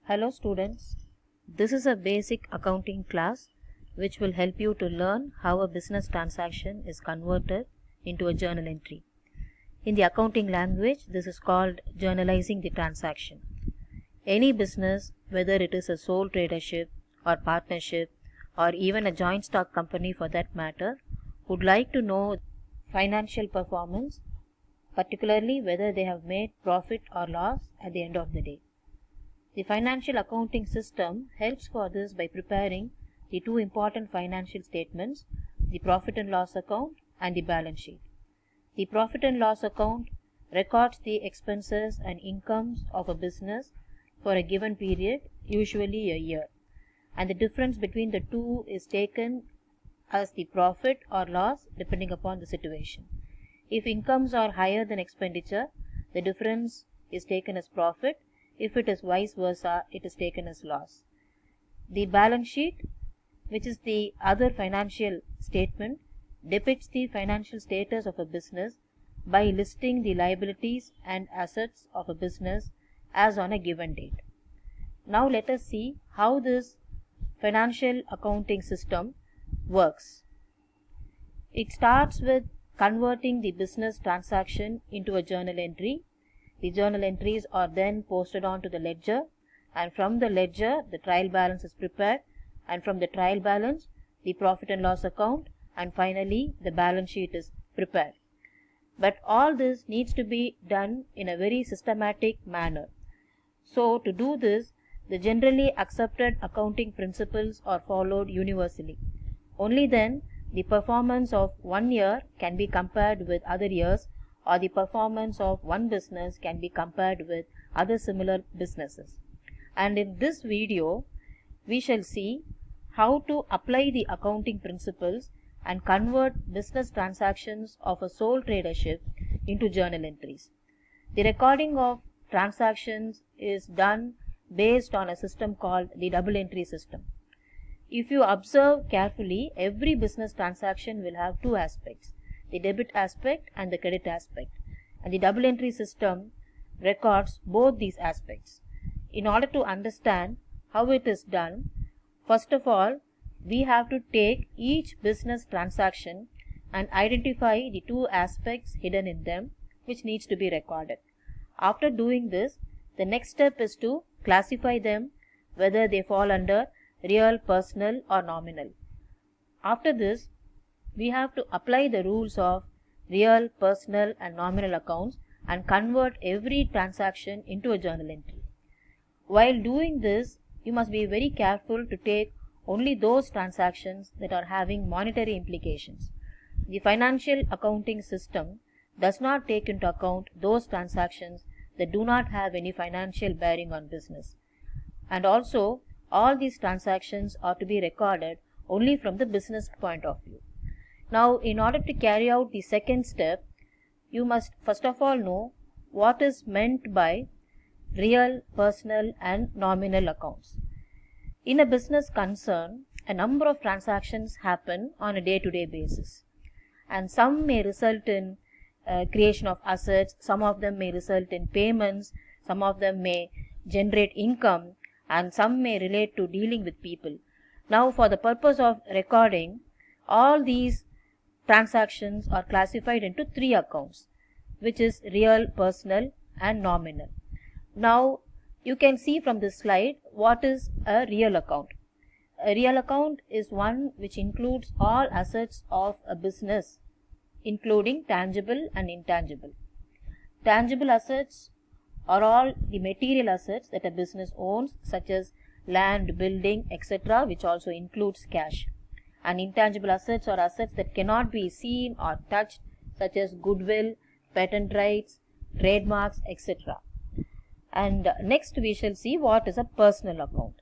Hello students, this is a basic accounting class which will help you to learn how a business transaction is converted into a journal entry. In the accounting language, this is called journalizing the transaction. Any business, whether it is a sole tradership or partnership or even a joint stock company for that matter, would like to know financial performance, particularly whether they have made profit or loss at the end of the day. The financial accounting system helps for this by preparing the two important financial statements, the profit and loss account and the balance sheet. The profit and loss account records the expenses and incomes of a business for a given period, usually a year, and the difference between the two is taken as the profit or loss depending upon the situation. If incomes are higher than expenditure, the difference is taken as profit. If it is vice versa, it is taken as loss. The balance sheet, which is the other financial statement, depicts the financial status of a business by listing the liabilities and assets of a business as on a given date. Now let us see how this financial accounting system works. It starts with converting the business transaction into a journal entry. The journal entries are then posted onto the ledger, and from the ledger the trial balance is prepared, and from the trial balance the profit and loss account, and finally the balance sheet is prepared. But all this needs to be done in a very systematic manner. So to do this, the generally accepted accounting principles are followed universally. Only then the performance of one year can be compared with other years, or the performance of one business can be compared with other similar businesses. And in this video, we shall see how to apply the accounting principles and convert business transactions of a sole tradership into journal entries. The recording of transactions is done based on a system called the double entry system. If you observe carefully, every business transaction will have two aspects, the debit aspect and the credit aspect, and the double entry system records both these aspects. In order to understand how it is done, first of all, we have to take each business transaction and identify the two aspects hidden in them which needs to be recorded. After doing this, the next step is to classify them, whether they fall under real, personal or nominal. After this, we have to apply the rules of real, personal and nominal accounts and convert every transaction into a journal entry. While doing this, you must be very careful to take only those transactions that are having monetary implications. The financial accounting system does not take into account those transactions that do not have any financial bearing on business. And also, all these transactions are to be recorded only from the business point of view. Now, in order to carry out the second step, you must first of all know what is meant by real, personal and nominal accounts. In a business concern, a number of transactions happen on a day-to-day basis, and some may result in creation of assets, some of them may result in payments, some of them may generate income, and some may relate to dealing with people. Now, for the purpose of recording, all these transactions are classified into three accounts, which is real, personal and nominal. Now, you can see from this slide what is a real account. A real account is one which includes all assets of a business, including tangible and intangible. Tangible assets are all the material assets that a business owns, such as land, building, etc., which also includes cash. And intangible assets are assets that cannot be seen or touched, such as goodwill, patent rights, trademarks, etc. And next we shall see what is a personal account.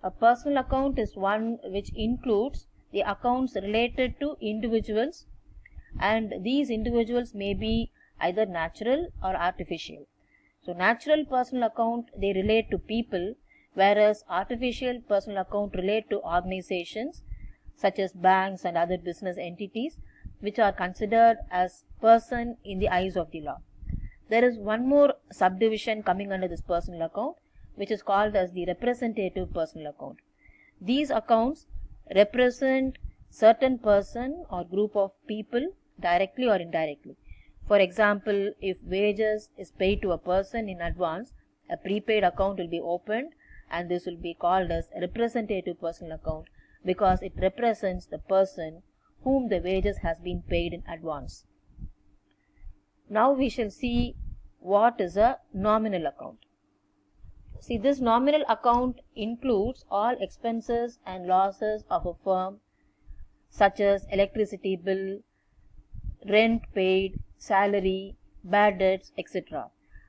A personal account is one which includes the accounts related to individuals, and these individuals may be either natural or artificial. So natural personal account, they relate to people, whereas artificial personal account relate to organizations such as banks and other business entities which are considered as person in the eyes of the law. there is one more subdivision coming under this personal account, which is called as the representative personal account. These accounts represent certain person or group of people directly or indirectly. For example, if wages is paid to a person in advance, a prepaid account will be opened, and this will be called as a representative personal account because it represents the person whom the wages has been paid in advance. Now we shall see what is a nominal account. See, this nominal account includes all expenses and losses of a firm, such as electricity bill, rent paid, salary, bad debts, etc.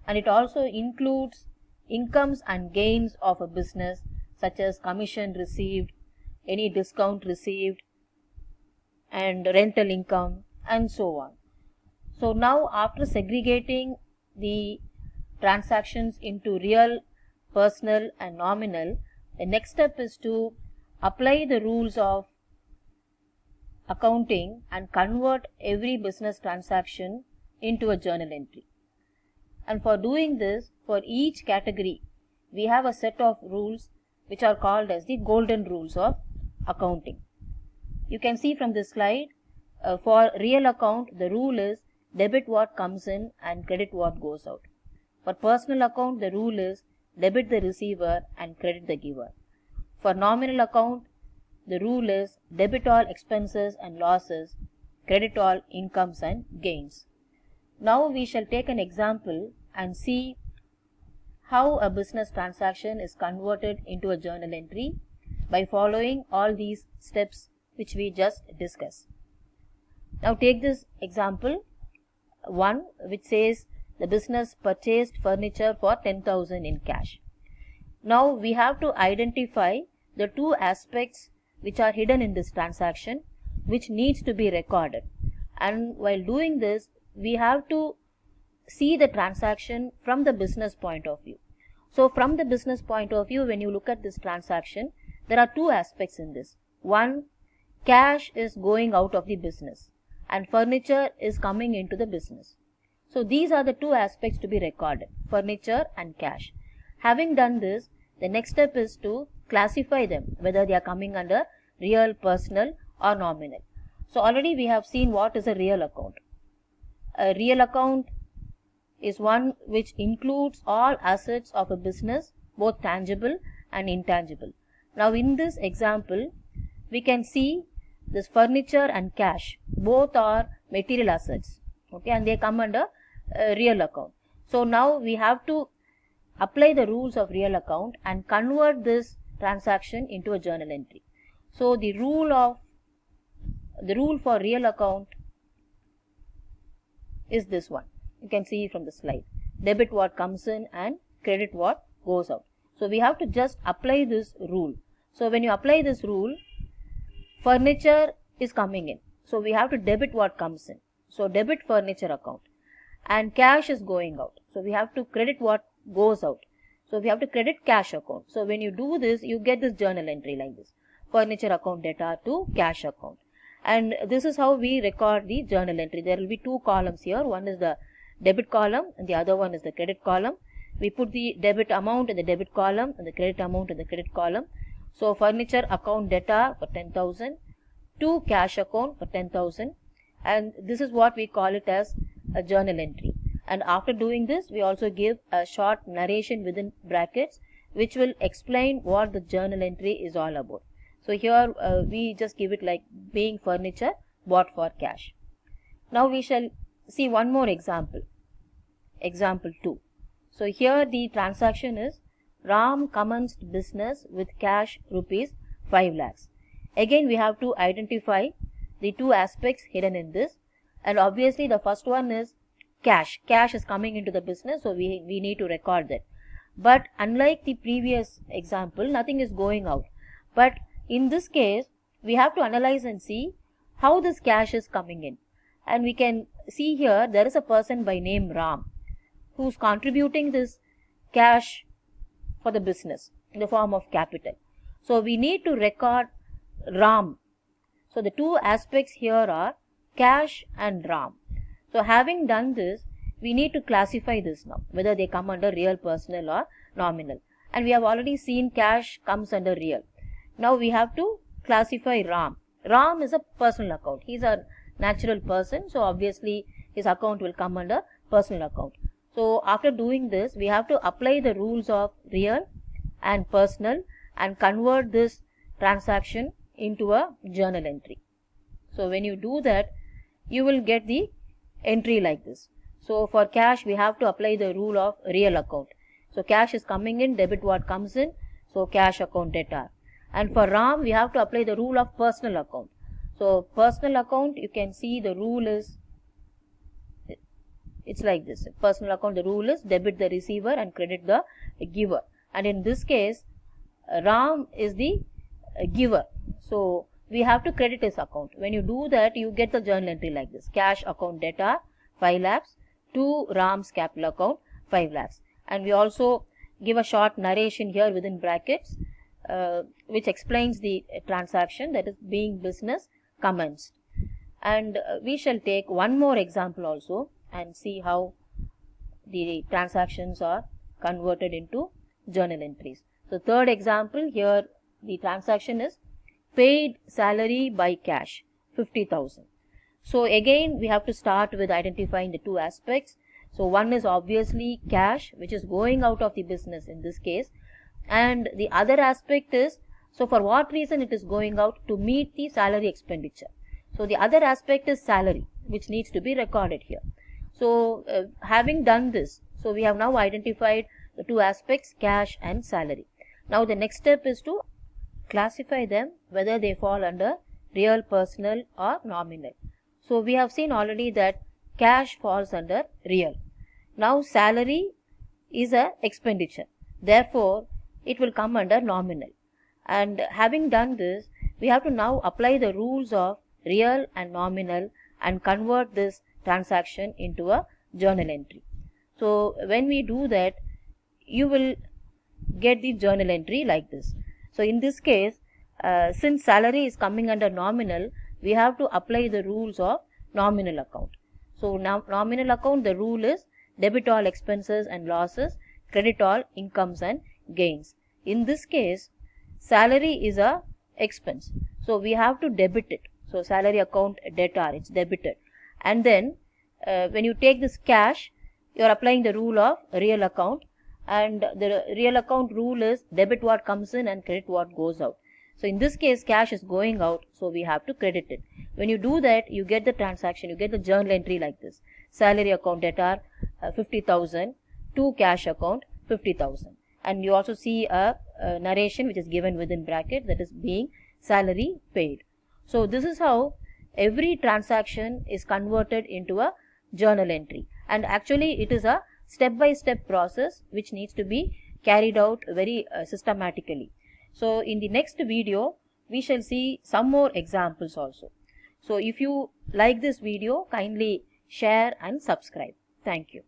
And it also includes incomes and gains of a business, such as commission received, any discount received, and rental income, and so on. So now, after segregating the transactions into real, personal and nominal, the next step is to apply the rules of accounting and convert every business transaction into a journal entry. And for doing this, for each category, we have a set of rules which are called as the golden rules of accounting. You can see from this slide, for real account, the rule is debit what comes in and credit what goes out. For personal account, the rule is debit the receiver and credit the giver. For nominal account, the rule is debit all expenses and losses, credit all incomes and gains. Now we shall take an example and see how a business transaction is converted into a journal entry by following all these steps which we just discussed. Now take this example 1, which says the business purchased furniture for 10,000 in cash. Now we have to identify the two aspects which are hidden in this transaction, which needs to be recorded. And while doing this, we have to see the transaction from the business point of view. So from the business point of view, when you look at this transaction, there are two aspects in this. 1, cash is going out of the business and furniture is coming into the business. So these are the two aspects to be recorded, furniture and cash. Having done this, the next step is to classify them, whether they are coming under real, personal or nominal. So already we have seen what is a real account. A real account is one which includes all assets of a business, both tangible and intangible. Now in this example, we can see this furniture and cash, both are material assets, okay, and they come under real account. So now we have to apply the rules of real account and convert this transaction into a journal entry. So the rule for real account is this one. You can see from the slide. Debit what comes in and credit what goes out. So we have to just apply this rule. So when you apply this rule, furniture is coming in. So we have to debit what comes in. So debit furniture account. And cash is going out. So we have to credit what goes out. So we have to credit cash account. So when you do this, you get this journal entry like this. Furniture account data to cash account. And this is how we record the journal entry. There will be two columns here. One is the debit column and the other one is the credit column. We put the debit amount in the debit column and the credit amount in the credit column. So furniture account data for 10,000 to cash account for 10,000, and this is what we call it as a journal entry. And after doing this, we also give a short narration within brackets which will explain what the journal entry is all about. So here we just give it like being furniture bought for cash. Now we shall see one more example. Example 2. So here the transaction is Ram commenced business with cash rupees 5 lakhs. Again we have to identify the two aspects hidden in this, and obviously the first one is cash. Cash is coming into the business, so we need to record that. But unlike the previous example, nothing is going out. But in this case, we have to analyze and see how this cash is coming in. And we can see here there is a person by name Ram who is contributing this cash for the business in the form of capital. So we need to record Ram. So the two aspects here are cash and Ram. So having done this, we need to classify this now, whether they come under real, personal or nominal. And we have already seen cash comes under real. Now we have to classify Ram. Ram is a personal account. He is a natural person, so obviously his account will come under personal account. So after doing this, we have to apply the rules of real and personal and convert this transaction into a journal entry. So when you do that, you will get the entry like this. So for cash, we have to apply the rule of real account. So cash is coming in, debit what comes in, so cash account debtor. And for Ram, we have to apply the rule of personal account. So personal account, you can see the rule is, it's like this. Personal account, the rule is debit the receiver and credit the giver. And in this case, Ram is the giver. So we have to credit his account. When you do that, you get the journal entry like this. Cash account debtor 5 lakhs to Ram's capital account 5 lakhs. And we also give a short narration here within brackets which explains the transaction, that is being business commenced. And we shall take one more example also and see how the transactions are converted into journal entries. So third example, here the transaction is paid salary by cash 50,000. So again we have to start with identifying the two aspects. So one is obviously cash, which is going out of the business in this case, and the other aspect is, so for what reason it is going out? To meet the salary expenditure. So the other aspect is salary, which needs to be recorded here. So having done this, so we have now identified the two aspects, cash and salary. Now the next step is to classify them, whether they fall under real, personal or nominal. So we have seen already that cash falls under real. Now salary is a expenditure, therefore it will come under nominal. And having done this, we have to now apply the rules of real and nominal and convert this transaction into a journal entry. So when we do that, you will get the journal entry like this. So in this case, since salary is coming under nominal, we have to apply the rules of nominal account. So now nominal account, the rule is debit all expenses and losses, credit all incomes and gains. In this case, salary is a expense, so we have to debit it. So salary account debtor, it's debited. And then when you take this cash, you are applying the rule of real account, and the real account rule is debit what comes in and credit what goes out. So in this case, cash is going out, so we have to credit it. When you do that, you get the transaction, you get the journal entry like this. Salary account debtor 50,000 to cash account 50,000. And you also see a narration which is given within bracket, that is being salary paid. So this is how every transaction is converted into a journal entry. And actually it is a step-by-step process which needs to be carried out very systematically. So in the next video, we shall see some more examples also. So if you like this video, kindly share and subscribe. Thank you.